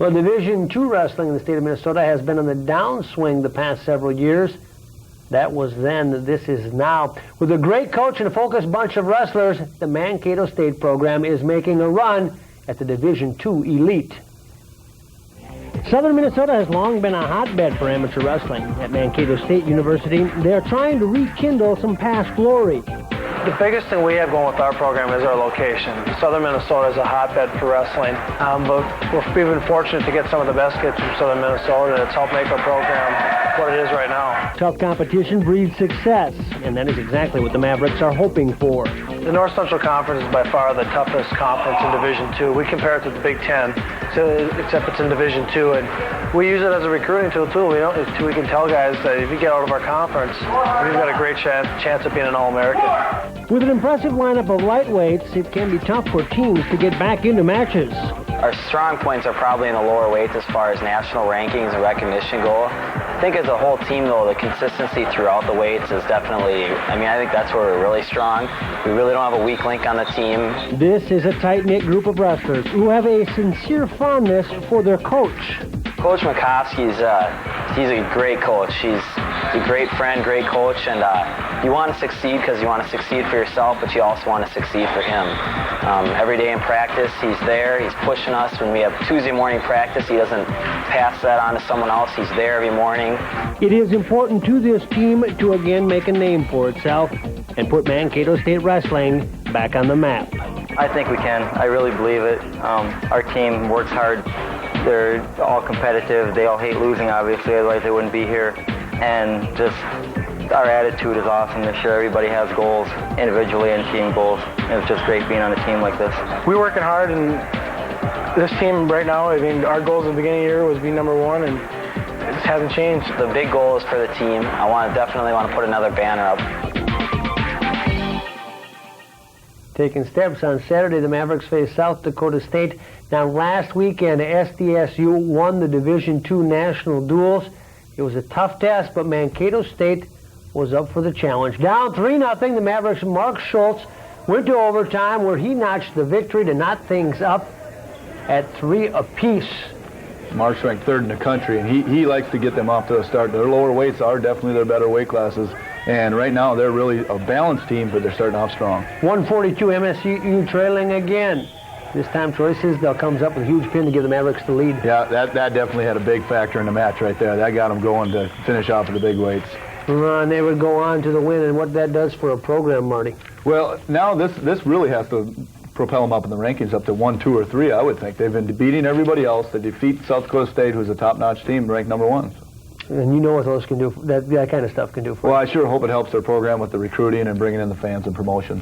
Well, Division II wrestling in the state of Minnesota has been on the downswing the past several years. That was then, this is now. With a great coach and a focused bunch of wrestlers, the Mankato State program is making a run at the Division II Elite. Southern Minnesota has long been a hotbed for amateur wrestling. At Mankato State University, they are trying to rekindle some past glory. The biggest thing we have going with our program is our location. Southern Minnesota is a hotbed for wrestling, but we've been fortunate to get some of the best kids from Southern Minnesota, and it's helped make our program what it is right now. Tough competition breeds success, and that is exactly what the Mavericks are hoping for. The North Central Conference is by far the toughest conference in Division II. We compare it to the Big Ten, except it's in Division II, and we use it as a recruiting tool too. We can tell guys that if you get out of our conference, we've got a great chance of being an All-American. With an impressive lineup of lightweights, it can be tough for teams to get back into matches. Our strong points are probably in the lower weights as far as national rankings and recognition go. I think as a whole team, though, the consistency throughout the weights is definitely, I think that's where we're really strong. We really don't have a weak link on the team. This is a tight-knit group of wrestlers who have a sincere fondness for their coach. Coach Makovsky, he's a great coach. He's a great friend, great coach, and you want to succeed because you want to succeed for yourself, but you also want to succeed for him. Every day in practice, he's there. He's pushing us. When we have Tuesday morning practice, he doesn't pass that on to someone else. He's there every morning. It is important to this team to again make a name for itself and put Mankato State Wrestling back on the map. I think we can. I really believe it. Our team works hard. They're all competitive. They all hate losing, obviously, otherwise they wouldn't be here. And just our attitude is awesome this year. Everybody has goals individually and team goals. And it's just great being on a team like this. We're working hard, and this team right now, our goals at the beginning of the year was be number one, and it hasn't changed. The big goal is for the team. I definitely want to put another banner up. Taking steps on Saturday, the Mavericks face South Dakota State. Now, last weekend, SDSU won the Division II national duels. It was a tough test, but Mankato State was up for the challenge. Down 3-0, the Mavericks' Mark Schultz went to overtime, where he notched the victory to knot things up at 3 apiece. Mark's ranked third in the country, and he likes to get them off to a start. Their lower weights are definitely their better weight classes. And right now, they're really a balanced team, but they're starting off strong. 142 MSC trailing again. This time, Troy Szydel comes up with a huge pin to give the Mavericks the lead. Yeah, that definitely had a big factor in the match right there. That got them going to finish off with the big weights. And they would go on to the win, and what that does for a program, Marty. Well, now this really has to propel them up in the rankings up to 1, 2, or 3, I would think. They've been beating everybody else. They defeat South Dakota State, who's a top-notch team, ranked number 1. And you know what those can do, that kind of stuff can do for Well, them. I sure hope it helps their program with the recruiting and bringing in the fans and promotions.